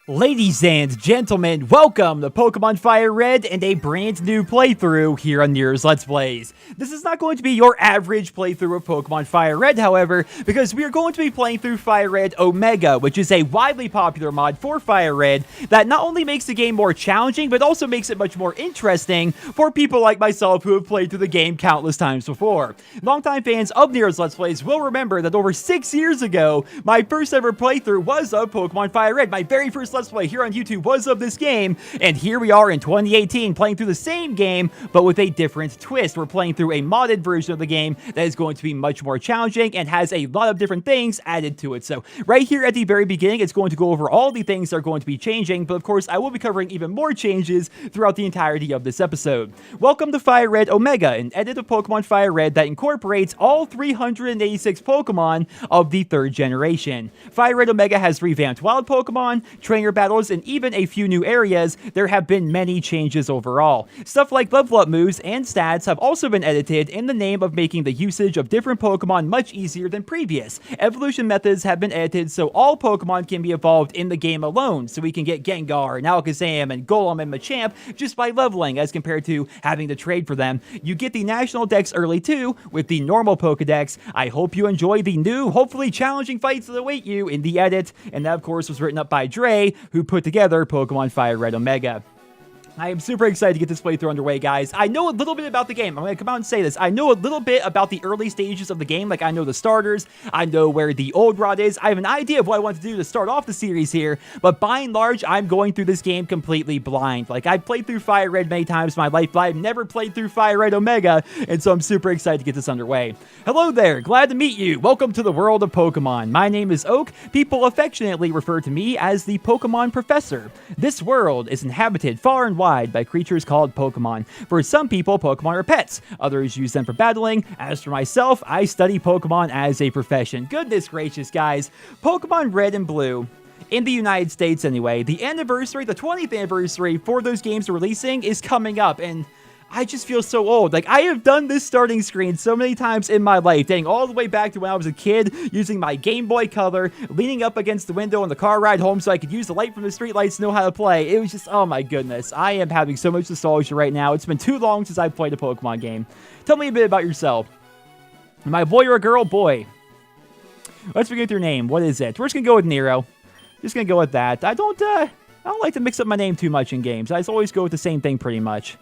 Ladies and gentlemen, welcome to Pokemon Fire Red and a brand new playthrough here on Nero's Let's Plays. This is not going to be your average playthrough of Pokemon Fire Red, however, because we are going to be playing through Fire Red Omega, which is a widely popular mod for Fire Red that not only makes the game more challenging, but also makes it much more interesting for people like myself who have played through the game countless times before. Longtime fans of Nero's Let's Plays will remember that over 6 years ago, my first ever playthrough was of Pokemon Fire Red. My very first Let's Play here on YouTube was of this game, and here we are in 2018 playing through the same game, but with a different twist. We're playing through a modded version of the game that is going to be much more challenging and has a lot of different things added to it. So right here at the very beginning, it's going to go over all the things that are going to be changing, but of course, I will be covering even more changes throughout the entirety of this episode. Welcome to Fire Red Omega, an edit of Pokemon Fire Red that incorporates all 386 Pokemon of the third generation. Fire Red Omega has revamped wild Pokemon, trainer battles, and even a few new areas. There have been many changes overall. Stuff like level up moves and stats have also been edited in the name of making the usage of different Pokemon much easier than previous. Evolution methods have been edited so all Pokemon can be evolved in the game alone, so we can get Gengar and Alakazam and Golem and Machamp just by leveling as compared to having to trade for them. You get the National Dex early too with the normal Pokedex. I hope you enjoy the new, hopefully challenging fights that await you in the edit, and that of course was written up by Dre, who put together Pokemon Fire Red Omega. I am super excited to get this playthrough underway, guys. I know a little bit about the game. I'm going to come out and say this. I know a little bit about the early stages of the game. Like, I know the starters. I know where the old rod is. I have an idea of what I want to do to start off the series here. But by and large, I'm going through this game completely blind. Like, I've played through Fire Red many times in my life, but I've never played through Fire Red Omega. And so I'm super excited to get this underway. Hello there. Glad to meet you. Welcome to the world of Pokemon. My name is Oak. People affectionately refer to me as the Pokemon Professor. This world is inhabited far and wide by creatures called Pokemon. For some people, Pokemon are pets. Others use them for battling. As for myself, I study Pokemon as a profession. Goodness gracious, guys. Pokemon Red and Blue, in the United States anyway, the anniversary, the 20th anniversary for those games releasing is coming up, and I just feel so old. Like, I have done this starting screen so many times in my life, dating all the way back to when I was a kid, using my Game Boy Color, leaning up against the window on the car ride home so I could use the light from the streetlights to know how to play. It was just, oh my goodness. I am having so much nostalgia right now. It's been too long since I've played a Pokemon game. Tell me a bit about yourself. Am I a boy or a girl? Boy. Let's begin with your name. What is it? We're just gonna go with Nero. Just gonna go with that. I don't like to mix up my name too much in games. I just always go with the same thing pretty much.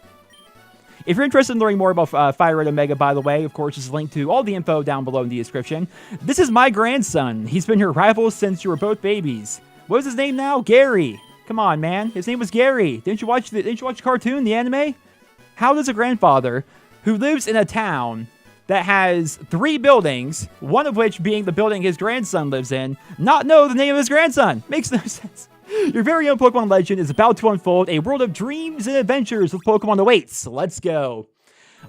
If you're interested in learning more about Fire Red Omega, by the way, of course, there's a link to all the info down below in the description. This is my grandson. He's been your rival since you were both babies. What was his name now? Gary. Come on, man. His name was Gary. Didn't you watch the cartoon, the anime? How does a grandfather who lives in a town that has 3 buildings, one of which being the building his grandson lives in, not know the name of his grandson? Makes no sense. Your very own Pokemon legend is about to unfold. A world of dreams and adventures with Pokemon awaits. Let's go.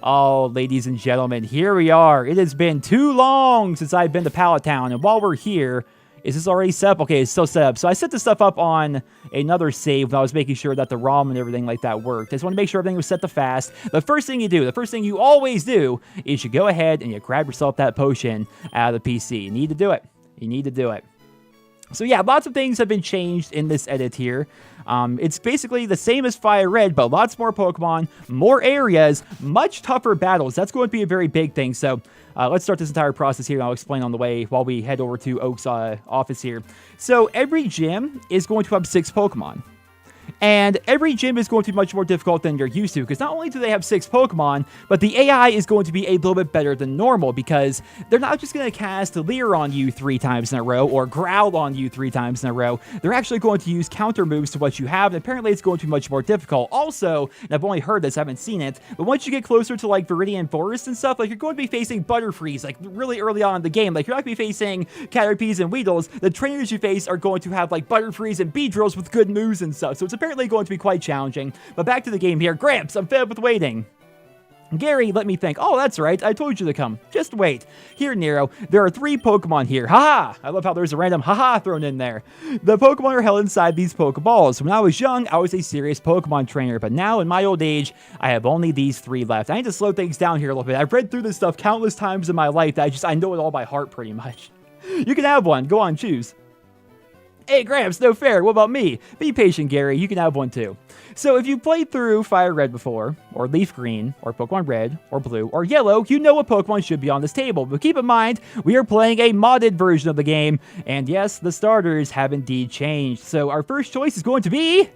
Oh, ladies and gentlemen, here we are. It has been too long since I've been to Pallet Town, and while we're here, is this already set up? Okay, it's still set up. So I set this stuff up on another save when I was making sure that the ROM and everything like that worked. I just want to make sure everything was set to fast. The first thing you do, the first thing you always do, is you go ahead and you grab yourself that potion out of the PC. You need to do it. You need to do it. So yeah, lots of things have been changed in this edit here. It's basically the same as Fire Red, but lots more Pokemon, more areas, much tougher battles. That's going to be a very big thing. So let's start this entire process here, and I'll explain on the way while we head over to Oak's office here. So every gym is going to have 6 Pokemon. And every gym is going to be much more difficult than you're used to, because not only do they have 6 Pokemon, but the AI is going to be a little bit better than normal, because they're not just going to cast Leer on you 3 times in a row, or Growl on you 3 times in a row. They're actually going to use counter moves to what you have, and apparently it's going to be much more difficult. Also, and I've only heard this, I haven't seen it, but once you get closer to, like, Viridian Forest and stuff, like, you're going to be facing Butterfrees, like, really early on in the game. Like, you're not going to be facing Caterpies and Weedles. The trainers you face are going to have, like, Butterfrees and Beedrills with good moves and stuff, so it's apparently going to be quite challenging. But back to the game here. Gramps, I'm fed up with waiting. Gary, let me think. Oh, that's right. I told you to come. Just wait. Here, Nero, there are 3 Pokemon here. Haha! I love how there's a random haha thrown in there. The Pokemon are held inside these Pokeballs. When I was young, I was a serious Pokemon trainer, but now in my old age, I have only these 3 left. I need to slow things down here a little bit. I've read through this stuff countless times in my life that I know it all by heart pretty much. You can have one. Go on, choose. Hey, Gramps, no fair. What about me? Be patient, Gary. You can have one too. So if you played through Fire Red before, or Leaf Green, or Pokemon Red, or Blue, or Yellow, you know what Pokemon should be on this table. But keep in mind, we are playing a modded version of the game, and yes, the starters have indeed changed. So our first choice is going to be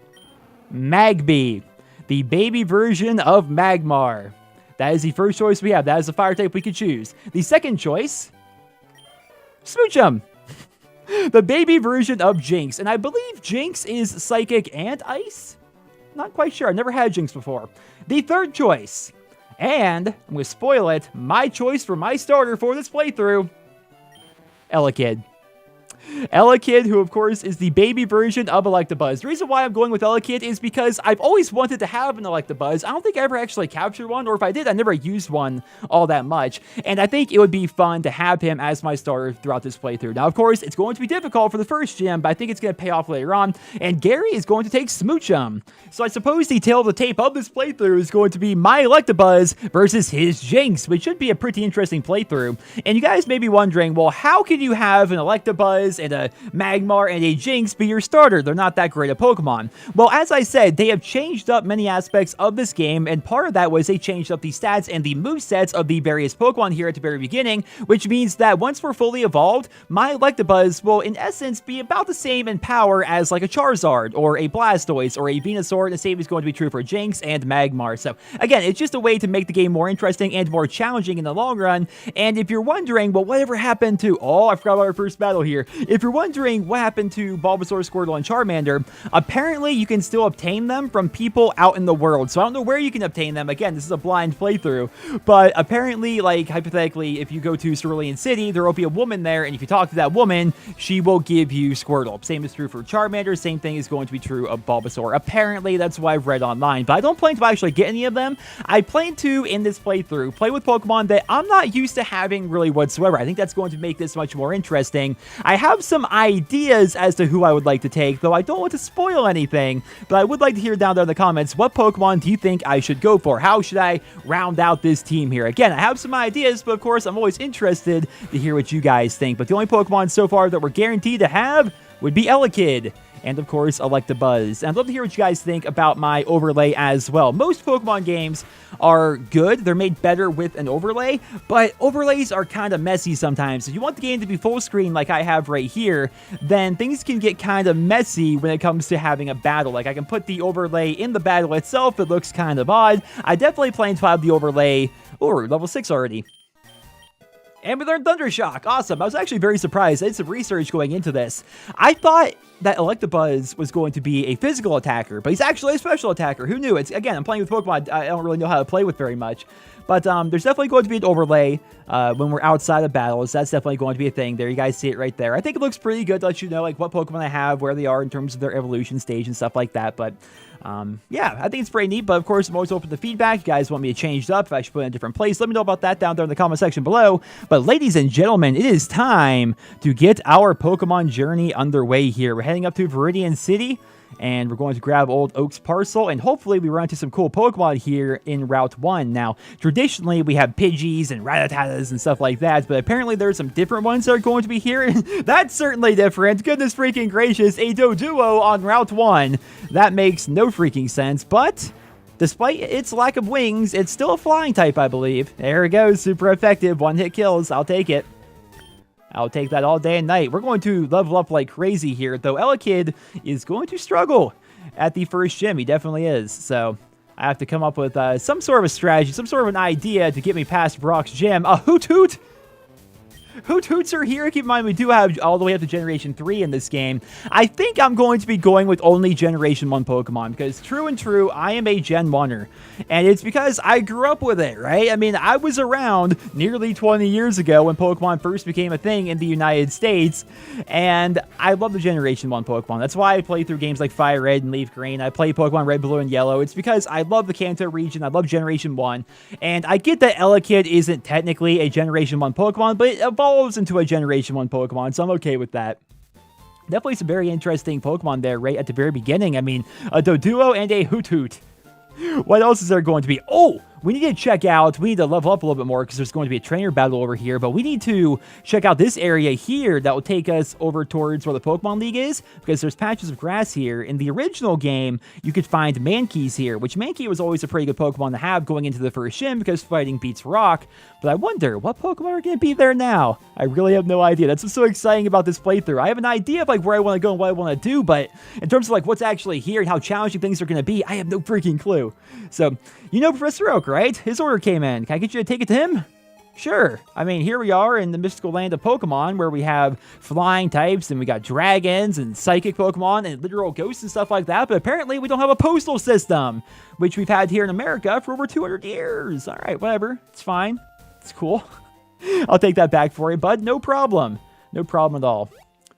Magby, the baby version of Magmar. That is the first choice we have. That is the fire type we could choose. The second choice, Smoochum, the baby version of Jinx. And I believe Jinx is Psychic and Ice? Not quite sure. I've never had Jinx before. The third choice, and I'm going to spoil it, my choice for my starter for this playthrough, Elekid. Elekid, who of course is the baby version of Electabuzz. The reason why I'm going with Elekid is because I've always wanted to have an Electabuzz. I don't think I ever actually captured one, or if I did, I never used one all that much. And I think it would be fun to have him as my starter throughout this playthrough. Now, of course, it's going to be difficult for the first gym, but I think it's going to pay off later on. And Gary is going to take Smoochum. So I suppose the tail of the tape of this playthrough is going to be my Electabuzz versus his Jinx, which should be a pretty interesting playthrough. And you guys may be wondering, well, how can you have an Electabuzz and a Magmar and a Jinx be your starter? They're not that great at Pokemon. Well, as I said, they have changed up many aspects of this game, and part of that was they changed up the stats and the movesets of the various Pokemon here at the very beginning, which means that once we're fully evolved, my Electabuzz will, in essence, be about the same in power as like a Charizard, or a Blastoise, or a Venusaur. The same is going to be true for Jinx and Magmar. So, again, it's just a way to make the game more interesting and more challenging in the long run. And if you're wondering, well, whatever happened to... Oh, I forgot about our first battle here. If you're wondering what happened to Bulbasaur, Squirtle, and Charmander, apparently you can still obtain them from people out in the world. So I don't know where you can obtain them. Again, this is a blind playthrough, but apparently, like, hypothetically, if you go to Cerulean City, there will be a woman there, and if you talk to that woman, she will give you Squirtle. Same is true for Charmander. Same thing is going to be true of Bulbasaur. Apparently, that's what I've read online, but I don't plan to actually get any of them. I plan to, in this playthrough, play with Pokemon that I'm not used to having really whatsoever. I think that's going to make this much more interesting. I have some ideas as to who I would like to take, though I don't want to spoil anything, but I would like to hear down there in the comments, what Pokemon do you think I should go for? How should I round out this team here? Again, I have some ideas, but of course, I'm always interested to hear what you guys think, but the only Pokemon so far that we're guaranteed to have would be Elekid. And of course, Electabuzz. And I'd love to hear what you guys think about my overlay as well. Most Pokemon games are good. They're made better with an overlay, but overlays are kind of messy sometimes. If you want the game to be full screen like I have right here, then things can get kind of messy when it comes to having a battle. Like, I can put the overlay in the battle itself. It looks kind of odd. I definitely plan to have the overlay... Oh, we're level 6 already. And we learned Thundershock. Awesome. I was actually very surprised. I did some research going into this. I thought that Electabuzz was going to be a physical attacker, but he's actually a special attacker. Who knew? It's, again, I'm playing with Pokemon I don't really know how to play with very much. But there's definitely going to be an overlay when we're outside of battles. That's definitely going to be a thing. There, you guys see it right there. I think it looks pretty good to let you know like what Pokemon I have, where they are in terms of their evolution stage and stuff like that. But yeah, I think it's pretty neat. But of course, I'm always open to feedback. You guys want me to change it up, if I should put it in a different place, let me know about that down there in the comment section below. But ladies and gentlemen, it is time to get our Pokemon journey underway here. We're heading up to Viridian City, and we're going to grab Old Oak's parcel, and hopefully we run into some cool Pokemon here in Route 1. Now, traditionally, we have Pidgeys and Rattatas and stuff like that, but apparently there's some different ones that are going to be here, and that's certainly different. Goodness freaking gracious, a Doduo on Route 1. That makes no freaking sense, but... despite its lack of wings, it's still a flying type, I believe. There it goes, super effective, one-hit kills, I'll take it. I'll take that all day and night. We're going to level up like crazy here, though Elekid is going to struggle at the first gym. He definitely is. So I have to come up with some sort of a strategy, some sort of an idea to get me past Brock's gym. A Hoot Hoot! Hoot Hoots are here. Keep in mind, we do have all the way up to Generation 3 in this game. I think I'm going to be going with only Generation 1 Pokemon, because true and true, I am a Gen 1er. And it's because I grew up with it, right? I mean, I was around nearly 20 years ago when Pokemon first became a thing in the United States, and I love the Generation 1 Pokemon. That's why I play through games like Fire Red and Leaf Green. I play Pokemon Red, Blue, and Yellow. It's because I love the Kanto region. I love Generation 1. And I get that Elekid isn't technically a Generation 1 Pokemon, but it evolves into a Generation 1 Pokemon, so I'm okay with that. Definitely some very interesting Pokemon there right at the very beginning. I mean, a Doduo and a Hoot Hoot. What else is there going to be? Oh, we need to check out, we need to level up a little bit more because there's going to be a trainer battle over here, but we need to check out this area here that will take us over towards where the Pokemon League is, because there's patches of grass here. In the original game, you could find Mankeys here, which Mankey was always a pretty good Pokemon to have going into the first gym because fighting beats rock, but I wonder, what Pokemon are going to be there now? I really have no idea. That's what's so exciting about this playthrough. I have an idea of like where I want to go and what I want to do, but in terms of like what's actually here and how challenging things are going to be, I have no freaking clue. So, you know Professor Oak, right? His order came in. Can I get you to take it to him? Sure. I mean, here we are in the mystical land of Pokemon where we have flying types and we got dragons and psychic Pokemon and literal ghosts and stuff like that, but apparently we don't have a postal system, which we've had here in America for over 200 years. All right, whatever. It's fine. It's cool. I'll take that back for you, bud. No problem. No problem at all.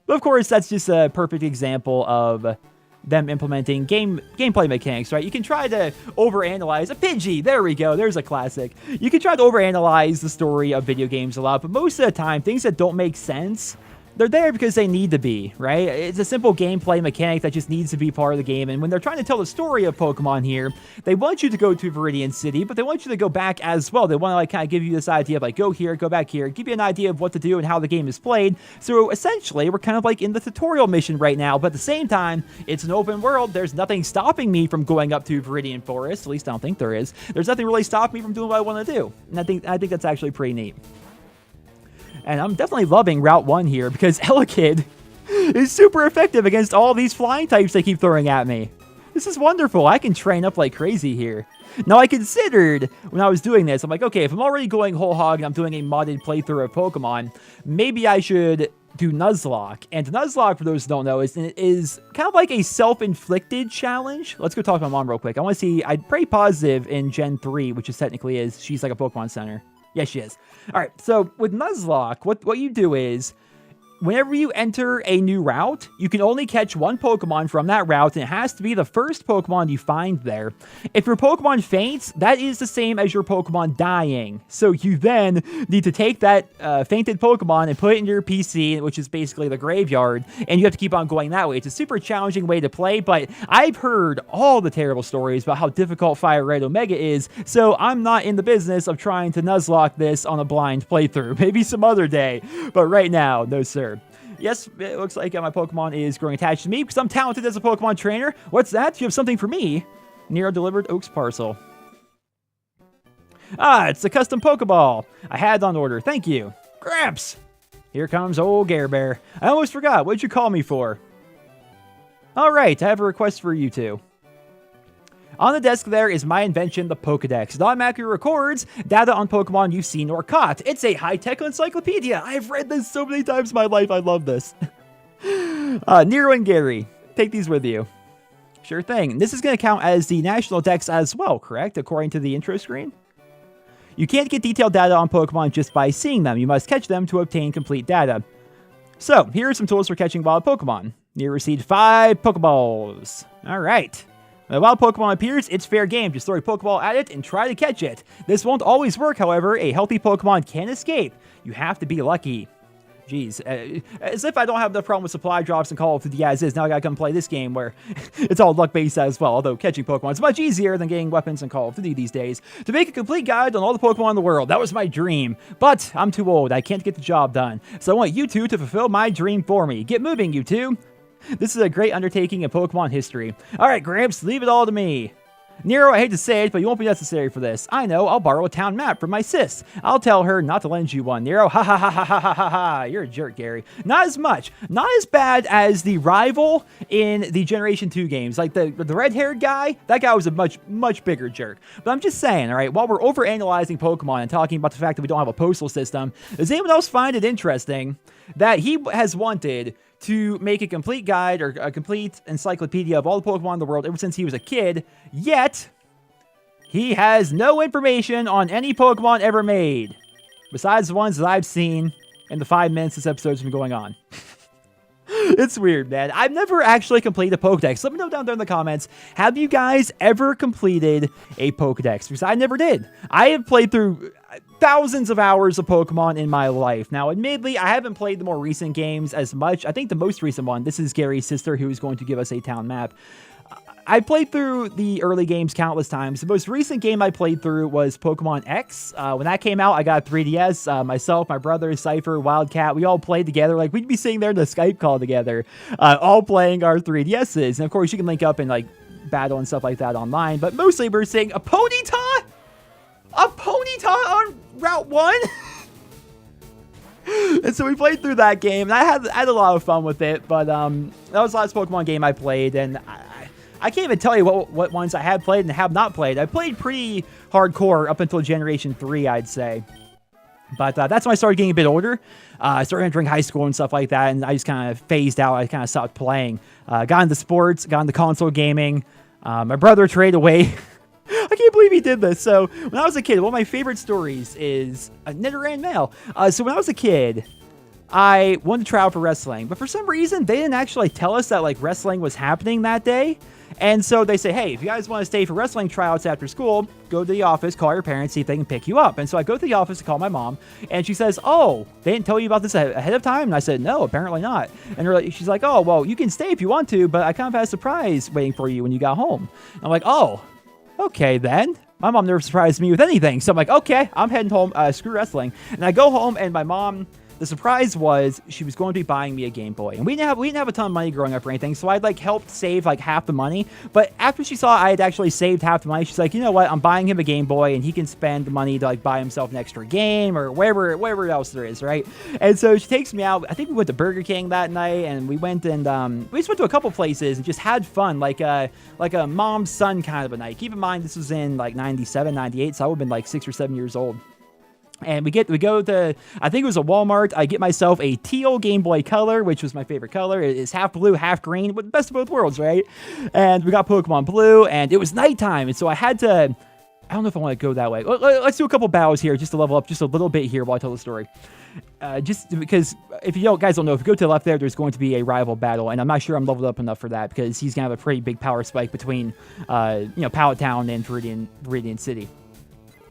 But of course, that's just a perfect example of them implementing gameplay mechanics, right? You can try to overanalyze a Pidgey. There we go. There's a classic. You can try to overanalyze the story of video games a lot, but most of the time, things that don't make sense, they're there because they need to be, right? It's a simple gameplay mechanic that just needs to be part of the game. And when they're trying to tell the story of Pokemon here, they want you to go to Viridian City, but they want you to go back as well. They want to like kind of give you this idea of like, go here, go back here, give you an idea of what to do and how the game is played. So essentially, we're kind of like in the tutorial mission right now, but at the same time, it's an open world. There's nothing stopping me from going up to Viridian Forest. At least I don't think there is. There's nothing really stopping me from doing what I want to do. And I think that's actually pretty neat. And I'm definitely loving Route 1 here because Elekid is super effective against all these flying types they keep throwing at me. This is wonderful. I can train up like crazy here. Now, I considered when I was doing this, I'm like, okay, if I'm already going whole hog and I'm doing a modded playthrough of Pokemon, maybe I should do Nuzlocke. And Nuzlocke, for those who don't know, is kind of like a self-inflicted challenge. Let's go talk to my mom real quick. I want to see, I'm pretty positive in Gen 3, which is technically is, she's like a Pokemon Center. Yes, she is. All right, so with Nuzlocke, what you do is, whenever you enter a new route, you can only catch one Pokemon from that route, and it has to be the first Pokemon you find there. If your Pokemon faints, that is the same as your Pokemon dying. So you then need to take that fainted Pokemon and put it in your PC, which is basically the graveyard, and you have to keep on going that way. It's a super challenging way to play, but I've heard all the terrible stories about how difficult Fire Red Omega is, so I'm not in the business of trying to Nuzlocke this on a blind playthrough. Maybe some other day, but right now, no sir. Yes, it looks like my Pokemon is growing attached to me because I'm talented as a Pokemon trainer. What's that? You have something for me? Nero delivered Oak's parcel. Ah, it's the custom Pokeball. I had on order. Thank you. Gramps! Here comes old Gare Bear. I almost forgot. What'd you call me for? All right, I have a request for you two. On the desk there is my invention, the Pokedex. It automatically records data on Pokemon you've seen or caught. It's a high-tech encyclopedia. I've read this so many times in my life. I love this. Nero and Gary, take these with you. Sure thing. This is going to count as the national dex as well, correct? According to the intro screen? You can't get detailed data on Pokemon just by seeing them. You must catch them to obtain complete data. So, here are some tools for catching wild Pokemon. You received 5 Pokeballs. All right. When a wild Pokemon appears, it's fair game. Just throw a Pokeball at it and try to catch it. This won't always work, however. A healthy Pokemon can escape. You have to be lucky. Jeez, as if I don't have the problem with supply drops and Call of Duty as is. Now I gotta come play this game where it's all luck-based as well, although catching Pokemon is much easier than getting weapons in Call of Duty these days. To make a complete guide on all the Pokemon in the world, that was my dream. But I'm too old. I can't get the job done. So I want you two to fulfill my dream for me. Get moving, you two. This is a great undertaking in Pokemon history. Alright, Gramps, leave it all to me. Nero, I hate to say it, but you won't be necessary for this. I know, I'll borrow a town map from my sis. I'll tell her not to lend you one, Nero. Ha ha ha ha ha ha ha ha. You're a jerk, Gary. Not as much. Not as bad as the rival in the Generation 2 games. Like the red-haired guy, that guy was a much bigger jerk. But I'm just saying, alright, while we're overanalyzing Pokemon and talking about the fact that we don't have a postal system, does anyone else find it interesting that he has wanted to make a complete guide or a complete encyclopedia of all the Pokemon in the world ever since he was a kid, yet he has no information on any Pokemon ever made, besides the ones that I've seen in the 5 minutes this episode's been going on. It's weird, man. I've never actually completed a Pokedex. Let me know down there in the comments, have you guys ever completed a Pokedex? Because I never did. I have played through thousands of hours of Pokemon in my life. Now, admittedly, I haven't played the more recent games as much. I think the most recent one, this is Gary's sister, who is going to give us a town map. I played through the early games countless times. The most recent game I played through was Pokemon X. When that came out, I got a 3DS. Myself, my brother, Cypher, Wildcat, we all played together. Like, we'd be sitting there in the Skype call together, all playing our 3DSs. And of course, you can link up and like battle and stuff like that online. But mostly we're seeing a Ponyta? A Ponyta on Route 1? And so we played through that game, and I had a lot of fun with it. But that was the last Pokemon game I played, and I can't even tell you what ones I have played and have not played. I played pretty hardcore up until Generation 3, I'd say. But that's when I started getting a bit older. I started entering high school and stuff like that, and I just kind of phased out. I kind of stopped playing. Got into sports, got into console gaming. My brother traded away. I can't believe he did this. So when I was a kid, one of my favorite stories is Nidoran Mail. So when I was a kid, I wanted to try out for wrestling, but for some reason they didn't actually tell us that like wrestling was happening that day. And so they say, hey, if you guys want to stay for wrestling tryouts after school, go to the office, call your parents, see if they can pick you up. And so I go to the office to call my mom, and she says, oh, they didn't tell you about this ahead of time? And I said, no, apparently not. And she's like, oh, well, you can stay if you want to, but I kind of had a surprise waiting for you when you got home. And I'm like, oh, okay then. My mom never surprised me with anything. So I'm like, okay, I'm heading home, screw wrestling. And I go home, and my mom... The surprise was she was going to be buying me a Game Boy, and we didn't have a ton of money growing up or anything, so I'd like helped save like half the money. But after she saw I had actually saved half the money, she's like, you know what? I'm buying him a Game Boy, and he can spend the money to like buy himself an extra game or wherever else there is, right? And so she takes me out. I think we went to Burger King that night, and we went and we just went to a couple places and just had fun, like a mom son kind of a night. Keep in mind this was in like 97, 98, so I would have been like 6 or 7 years old. And we go to, I think it was a Walmart. I get myself a teal Game Boy Color, which was my favorite color. It is half blue, half green, but the best of both worlds, right? And we got Pokemon Blue, and it was nighttime, and so I had to, I don't know if I want to go that way. Let's do a couple battles here just to level up just a little bit here while I tell the story. Just because if you guys don't know, if you go to the left there's going to be a rival battle, and I'm not sure I'm leveled up enough for that because he's going to have a pretty big power spike between, Pallet Town and Viridian City.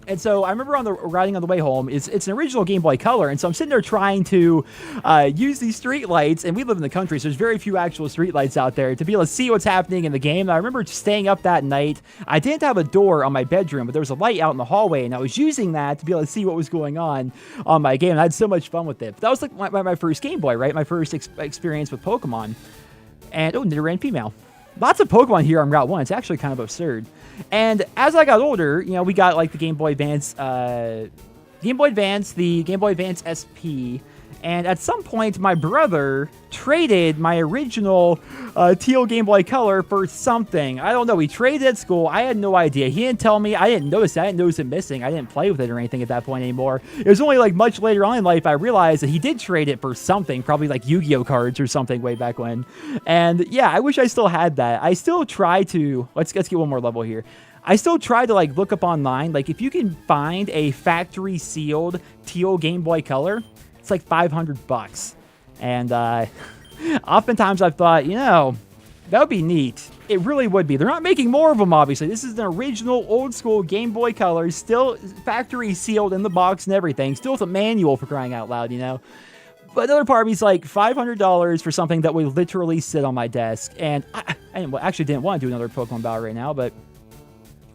And so I remember riding on the way home, it's an original Game Boy Color, and so I'm sitting there trying to use these street lights, and we live in the country, so there's very few actual street lights out there, to be able to see what's happening in the game. And I remember staying up that night. I didn't have a door on my bedroom, but there was a light out in the hallway, and I was using that to be able to see what was going on my game, and I had so much fun with it. But that was like my first Game Boy, right? My first experience with Pokemon. And, Nidoran female. Lots of Pokemon here on Route 1. It's actually kind of absurd. And as I got older, we got like the Game Boy Advance, the Game Boy Advance SP. And at some point, my brother traded my original teal Game Boy Color for something. I don't know. He traded at school. I had no idea. He didn't tell me. I didn't notice it. I didn't notice it missing. I didn't play with it or anything at that point anymore. It was only like much later on in life I realized that he did trade it for something, probably like Yu-Gi-Oh cards or something way back when. And yeah, I wish I still had that. I still try to... Let's get one more level here. I still try to like look up online. Like if you can find a factory sealed teal Game Boy Color... It's like $500. And oftentimes I've thought, that would be neat. It really would be. They're not making more of them, obviously. This is an original, old-school Game Boy Color, still factory sealed in the box and everything. Still with a manual, for crying out loud, But another part of me is like $500 for something that would literally sit on my desk. And I actually didn't want to do another Pokemon battle right now, but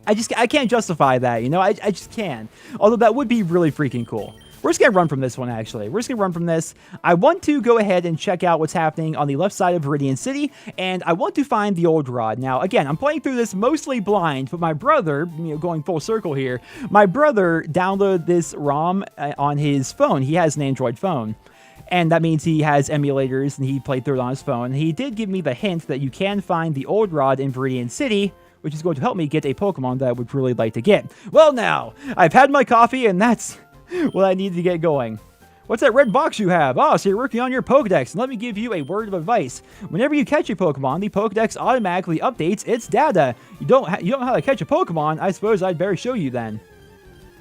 I can't justify that, I just can't. Although that would be really freaking cool. We're just going to run from this one, actually. We're just going to run from this. I want to go ahead and check out what's happening on the left side of Viridian City, and I want to find the old rod. Now, again, I'm playing through this mostly blind, but my brother, going full circle here, my brother downloaded this ROM on his phone. He has an Android phone. And that means he has emulators, and he played through it on his phone. He did give me the hint that you can find the old rod in Viridian City, which is going to help me get a Pokemon that I would really like to get. Well, now, I've had my coffee, and that's what I need to get going. What's that red box you have? Oh, so you're working on your Pokedex. And let me give you a word of advice. Whenever you catch a Pokemon, the Pokedex automatically updates its data. You don't know how to catch a Pokemon. I suppose I'd better show you then.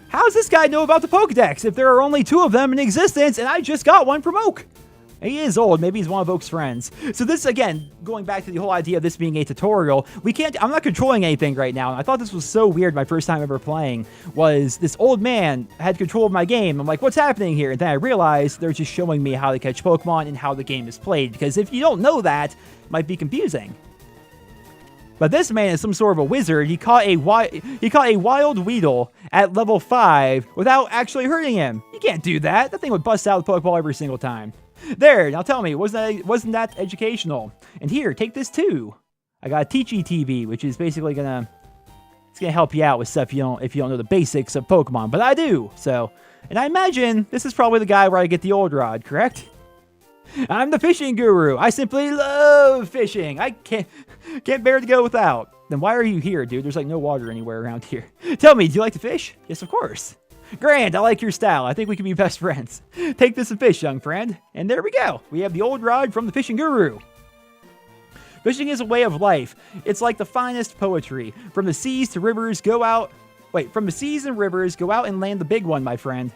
How does this guy know about the Pokedex if there are only 2 of them in existence and I just got one from Oak? He is old. Maybe he's one of Oak's friends. So this, again, going back to the whole idea of this being a tutorial, I'm not controlling anything right now. And I thought this was so weird my first time ever playing, was this old man had control of my game. I'm like, what's happening here? And then I realized they're just showing me how to catch Pokemon and how the game is played. Because if you don't know that, it might be confusing. But this man is some sort of a wizard. He caught a wild Weedle at level 5 without actually hurting him. You can't do that. That thing would bust out the Pokeball every single time. There, now tell me, wasn't that educational? And here, take this too. I got a Teachy TV, which is basically gonna help you out with stuff if you don't know the basics of Pokemon, but I do. So, and I imagine this is probably the guy where I get the old rod, correct? I'm the fishing guru. I simply love fishing. I can't bear to go without. Then why are you here, dude? There's like no water anywhere around here. Tell me, do you like to fish? Yes, of course. Grand, I like your style. I think we can be best friends. Take this and fish, young friend. And there we go. We have the old rod from the fishing guru. Fishing is a way of life. It's like the finest poetry. From the seas to rivers, from the seas and rivers, go out and land the big one, my friend.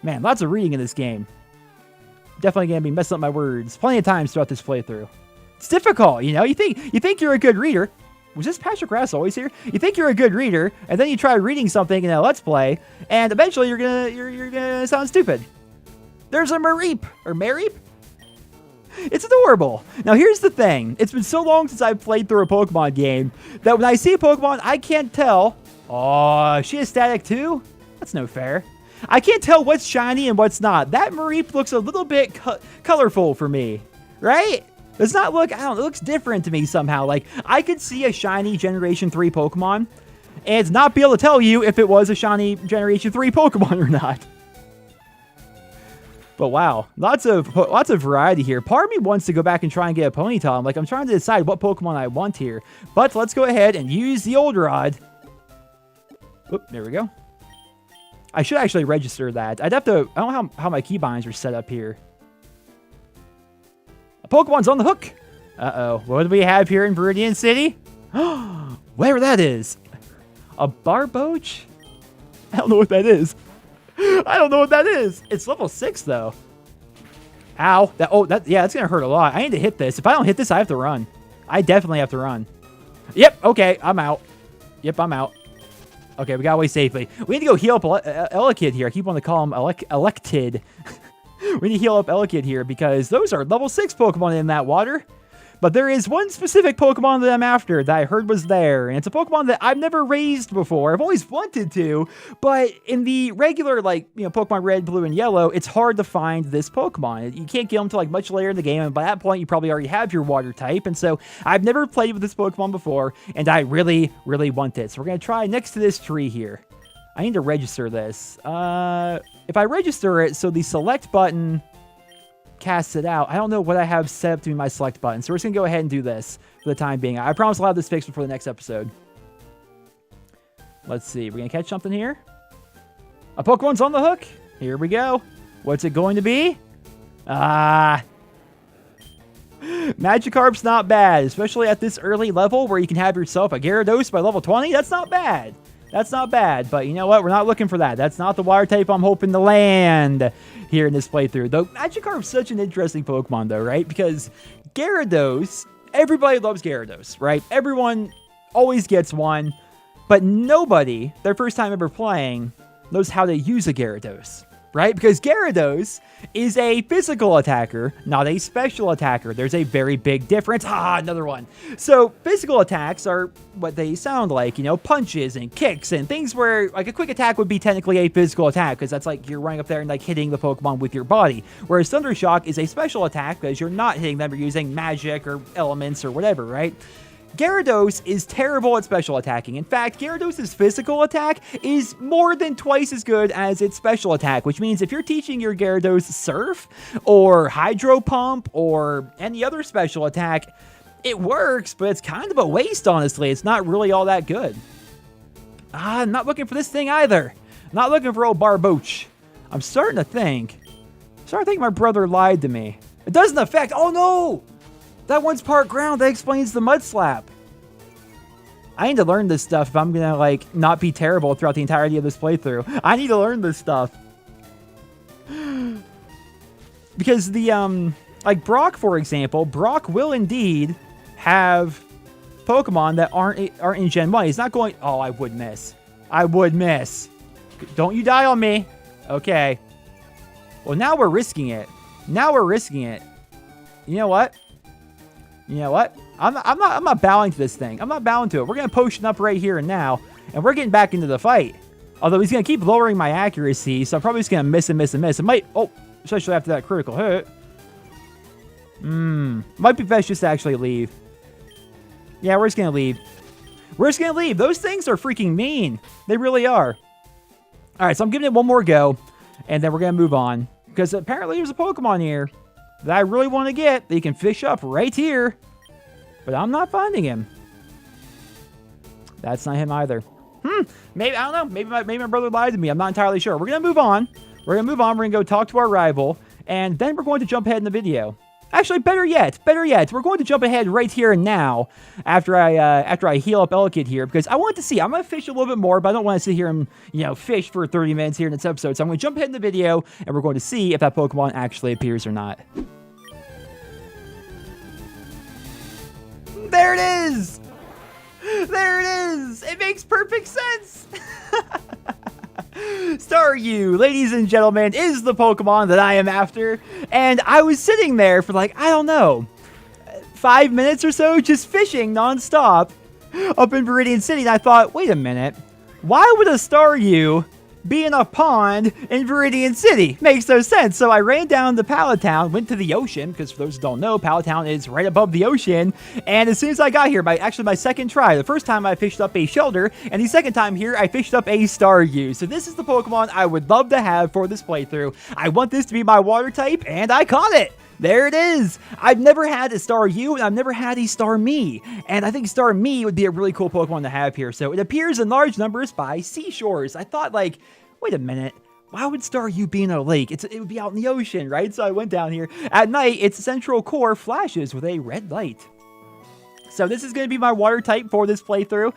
Man, lots of reading in this game. Definitely gonna be messing up my words plenty of times throughout this playthrough. It's difficult, you know. You think you're a good reader. Was this Patrick Grass always here? You think you're a good reader, and then you try reading something in a Let's Play, and eventually you're gonna sound stupid. There's a Mareep or Mareep. It's adorable. Now here's the thing. It's been so long since I've played through a Pokemon game that when I see a Pokemon, I can't tell. Oh, she is static too? That's no fair. I can't tell what's shiny and what's not. That Mareep looks a little bit colorful for me, right? Does not look, I don't know, it looks different to me somehow. Like, I could see a shiny Generation 3 Pokemon and not be able to tell you if it was a shiny Generation 3 Pokemon or not. But wow, lots of variety here. Part of me wants to go back and try and get a Ponyta. I'm trying to decide what Pokemon I want here. But let's go ahead and use the old rod. Oop, there we go. I should actually register that. I'd have to, I don't know how my keybinds are set up here. A Pokemon's on the hook. Uh-oh. What do we have here in Viridian City? Whatever that is. A Barboach? I don't know what that is. I don't know what that is. It's level 6, though. Ow. Yeah, that's going to hurt a lot. I need to hit this. If I don't hit this, I have to run. I definitely have to run. Yep. Okay. I'm out. Yep, I'm out. Okay, we got away safely. We need to go heal up Elekid here. I keep wanting to call him Elekid. We need to heal up Elekid here because those are level 6 Pokemon in that water. But there is one specific Pokemon that I'm after that I heard was there. And it's a Pokemon that I've never raised before. I've always wanted to. But in the regular, Pokemon Red, Blue, and Yellow, it's hard to find this Pokemon. You can't get them until much later in the game. And by that point, you probably already have your water type. And so I've never played with this Pokemon before. And I really, really want it. So we're going to try next to this tree here. I need to register this. If I register it, so the select button casts it out. I don't know what I have set up to be my select button. So we're just going to go ahead and do this for the time being. I promise I'll have this fixed before the next episode. Let's see. We're going to catch something here. A Pokemon's on the hook. Here we go. What's it going to be? Magikarp's not bad, especially at this early level where you can have yourself a Gyarados by level 20. That's not bad. That's not bad, but you know what? We're not looking for that. That's not the water type I'm hoping to land here in this playthrough. Though Magikarp's such an interesting Pokemon, though, right? Because Gyarados, everybody loves Gyarados, right? Everyone always gets one, but nobody, their first time ever playing, knows how to use a Gyarados, right? Because Gyarados is a physical attacker, not a special attacker. There's a very big difference. Another one. So physical attacks are what they sound like, punches and kicks and things where a quick attack would be technically a physical attack because that's you're running up there and hitting the Pokemon with your body. Whereas Thunder Shock is a special attack because you're not hitting them, you're using magic or elements or whatever, right? Gyarados is terrible at special attacking. In fact, Gyarados' physical attack is more than twice as good as its special attack, which means if you're teaching your Gyarados Surf or Hydro Pump or any other special attack, it works, but it's kind of a waste, honestly. It's not really all that good. I'm not looking for this thing either. I'm not looking for old Barboach. I'm starting to think my brother lied to me. It doesn't affect, oh no! That one's part ground. That explains the Mud Slap. I need to learn this stuff if I'm gonna not be terrible throughout the entirety of this playthrough. I need to learn this stuff. Because the Brock, for example, Brock will indeed have Pokemon that aren't in Gen 1. He's not going, oh, I would miss. I would miss. Don't you die on me. Okay. Well, now we're risking it. You know what? You know what? I'm not bowing to this thing. I'm not bowing to it. We're going to potion up right here and now, and we're getting back into the fight. Although he's going to keep lowering my accuracy, so I'm probably just going to miss and miss and miss. It might, oh, especially after that critical hit. Might be best just to actually leave. Yeah, we're just going to leave. We're just going to leave. Those things are freaking mean. They really are. All right, so I'm giving it one more go, and then we're going to move on. Because apparently there's a Pokemon here that I really want to get that you can fish up right here. But I'm not finding him. That's not him either. Maybe, I don't know. Maybe my brother lied to me. I'm not entirely sure. We're going to move on. We're going to move on. We're going to go talk to our rival. And then we're going to jump ahead in the video. Actually, better yet. We're going to jump ahead right here and now after I heal up Elekid here. Because I want to see. I'm going to fish a little bit more, but I don't want to sit here and, fish for 30 minutes here in this episode. So I'm going to jump ahead in the video, and we're going to see if that Pokemon actually appears or not. There it is! There it is! It makes perfect sense! Staryu, ladies and gentlemen, is the Pokemon that I am after. And I was sitting there for like, I don't know, 5 minutes or so, just fishing nonstop up in Viridian City. And I thought, wait a minute, why would a Staryu be in a pond in Viridian City? Makes no sense. So I ran down to Palatown, went to the ocean, because for those who don't know, Palatown is right above the ocean. And as soon as I got here, my second try, the first time I fished up a Shelter, and the second time here, I fished up a Staryu. So this is the Pokemon I would love to have for this playthrough. I want this to be my water type, and I caught it! There it is! I've never had a Staryu, and I've never had a Starmie. And I think Starmie would be a really cool Pokemon to have here. So it appears in large numbers by seashores. I thought, like, wait a minute. Why would Staryu be in a lake? It would be out in the ocean, right? So I went down here. At night, its central core flashes with a red light. So this is going to be my water type for this playthrough.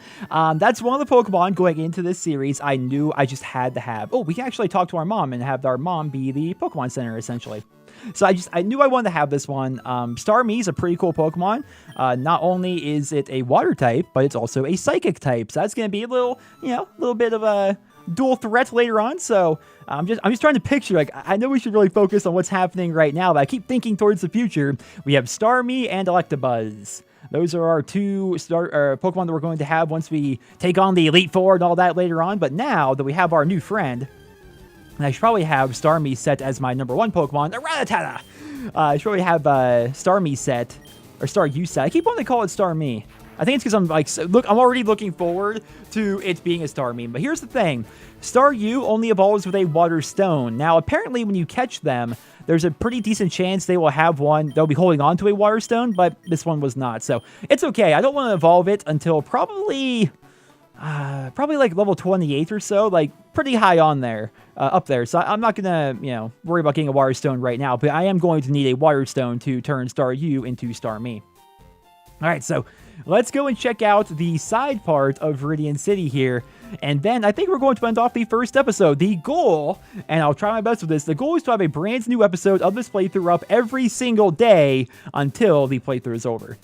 That's one of the Pokemon going into this series I knew I just had to have. Oh, we can actually talk to our mom and have our mom be the Pokemon Center, essentially. So I knew I wanted to have this one. Starmie is a pretty cool Pokemon. Not only is it a water type, but it's also a psychic type. So that's going to be a little bit of a dual threat later on. So I'm just trying to picture, like, I know we should really focus on what's happening right now, but I keep thinking towards the future. We have Starmie and Electabuzz. Those are our two Pokemon that we're going to have once we take on the Elite Four and all that later on. But now that we have our new friend, and I should probably have Starmie set as my number one Pokemon, Rattata. I should probably have Starmie set, or Staryu set. I keep wanting to call it Starmie. I think it's because I'm like, I'm already looking forward to it being a Starmie. But here's the thing. Staryu only evolves with a Water Stone. Now, apparently when you catch them, there's a pretty decent chance they will have one. They'll be holding on to a Water Stone, but this one was not. So it's okay. I don't want to evolve it until probably like level 28 or so, like pretty high on there, up there. So I'm not going to, worry about getting a Water Stone right now, but I am going to need a Water Stone to turn Staryu into Starmie. All right, so let's go and check out the side part of Viridian City here. And then I think we're going to end off the first episode. The goal, and I'll try my best with this, the goal is to have a brand new episode of this playthrough up every single day until the playthrough is over.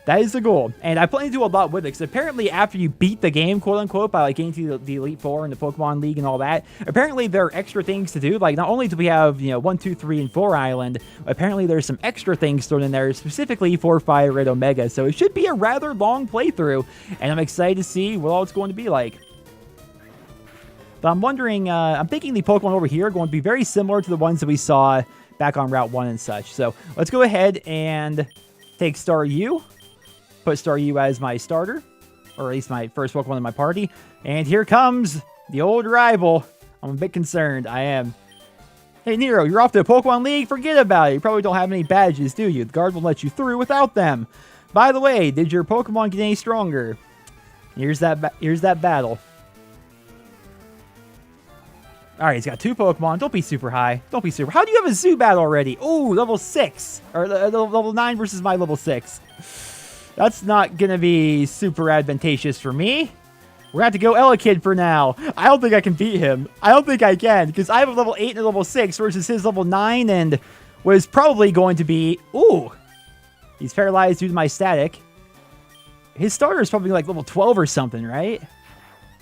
That is the goal. And I plan to do a lot with it, because apparently after you beat the game, quote unquote, by like getting to the Elite Four and the Pokemon League and all that, apparently there are extra things to do. Like, not only do we have, 1, 2, 3, and 4 Island, apparently there's some extra things thrown in there specifically for Fire Red Omega. So it should be a rather long playthrough, and I'm excited to see what all it's going to be like. But I'm wondering, I'm thinking the Pokemon over here are going to be very similar to the ones that we saw back on Route 1 and such. So let's go ahead and take Staryu. Put Staryu as my starter, or at least my first Pokemon in my party. And here comes the old rival. I'm a bit concerned. I am. Hey, Nero, you're off to a Pokemon League? Forget about it. You probably don't have any badges, do you? The guard will let you through without them. By the way, did your Pokemon get any stronger? Here's that battle. All right, he's got 2 Pokemon. Don't be super high. Don't be super. How do you have a Zubat already? Ooh, level 6. Or level 9 versus my level 6. That's not going to be super advantageous for me. We're going to have to go Elekid for now. I don't think I can beat him. I don't think I can, because I have a level 8 and a level 6 versus his level 9, and was probably going to be... Ooh! He's paralyzed due to my static. His starter is probably like level 12 or something, right?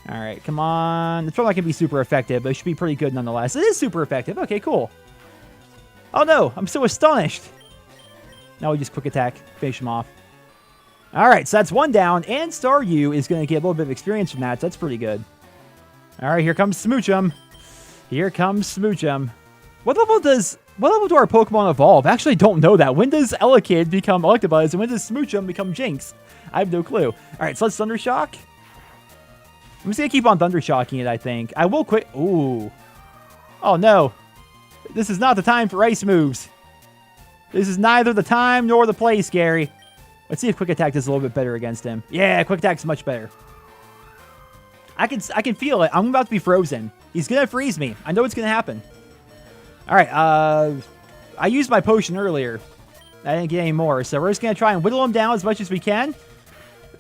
Alright, come on. It's probably not going to be super effective, but it should be pretty good nonetheless. It is super effective. Okay, cool. Oh no, I'm so astonished. Now we just quick attack. Finish him off. All right, so that's one down, and Staryu is going to get a little bit of experience from that, so that's pretty good. All right, here comes Smoochum. Here comes Smoochum. What level do our Pokemon evolve? I actually don't know that. When does Elekid become Electabuzz, and when does Smoochum become Jinx? I have no clue. All right, so let's Thundershock. I'm just going to keep on Thundershocking it, I think. I will quit. Ooh. Oh, no. This is not the time for ice moves. This is neither the time nor the place, Gary. Let's see if Quick Attack does a little bit better against him. Yeah, Quick Attack's much better. I can feel it. I'm about to be frozen. He's going to freeze me. I know it's going to happen. All right. I used my potion earlier. I didn't get any more, so we're just going to try and whittle him down as much as we can.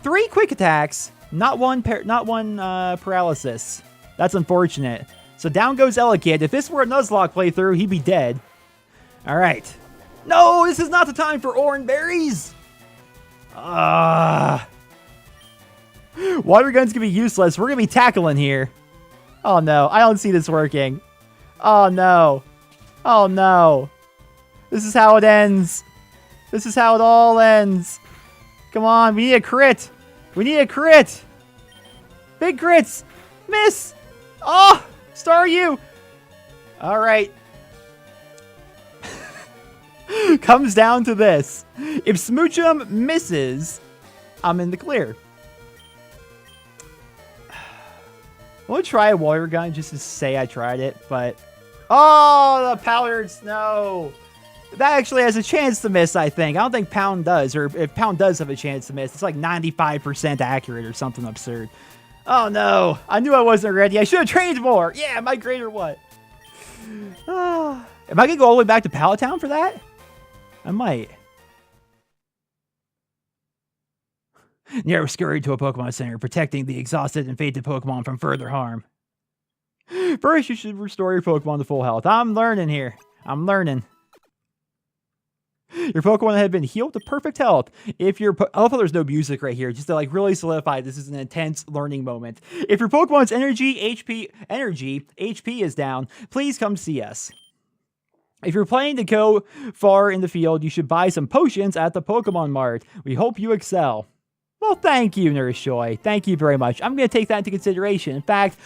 3 Quick Attacks. Not one paralysis. That's unfortunate. So down goes Elekid. If this were a Nuzlocke playthrough, he'd be dead. All right. No, this is not the time for orange berries. Water gun's gonna be useless. We're gonna be tackling here. Oh no, I don't see this working. Oh no. Oh no. This is how it ends. This is how it all ends. Come on, we need a crit. We need a crit. Big crits. Miss. Oh, Staryu. All right. Comes down to this. If Smoochum misses, I'm in the clear. I want to try a water gun just to say I tried it, but... Oh, the powdered snow! That actually has a chance to miss, I think. I don't think Pound does, or if Pound does have a chance to miss, it's like 95% accurate or something absurd. Oh no, I knew I wasn't ready. I should have trained more. Yeah, am I great or what? Am I going to go all the way back to Pallet Town for that? I might. Nero scurried to a Pokemon Center, protecting the exhausted and fainted Pokemon from further harm. First, you should restore your Pokemon to full health. I'm learning here. I'm learning. Your Pokemon had been healed to perfect health. If your I love how there's no music right here, just to like really solidify this is an intense learning moment. If your Pokemon's HP is down, please come see us. If you're planning to go far in the field, you should buy some potions at the Pokemon Mart. We hope you excel. Well, thank you, Nurse Joy. Thank you very much. I'm going to take that into consideration. In fact,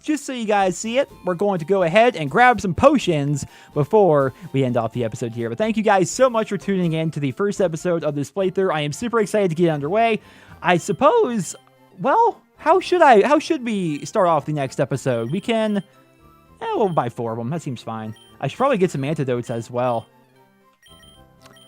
just so you guys see it, we're going to go ahead and grab some potions before we end off the episode here. But thank you guys so much for tuning in to the first episode of this playthrough. I am super excited to get underway. I suppose, well, how should we start off the next episode? We can, we'll buy 4 of them. That seems fine. I should probably get some antidotes as well.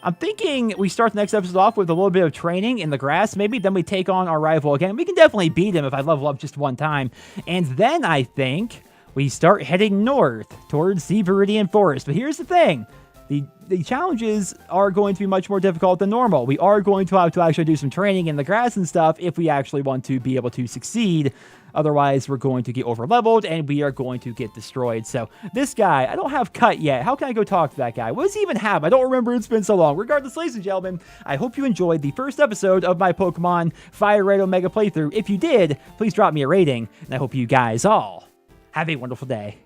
I'm thinking we start the next episode off with a little bit of training in the grass. Maybe then we take on our rival again. We can definitely beat him if I level up just one time. And then I think we start heading north towards the Viridian Forest. But here's the thing. The challenges are going to be much more difficult than normal. We are going to have to actually do some training in the grass and stuff if we actually want to be able to succeed. Otherwise, we're going to get over-leveled and we are going to get destroyed. So this guy, I don't have Cut yet. How can I go talk to that guy? What does he even have? I don't remember. It's been so long. Regardless, ladies and gentlemen, I hope you enjoyed the first episode of my Pokemon Fire Red Omega playthrough. If you did, please drop me a rating. And I hope you guys all have a wonderful day.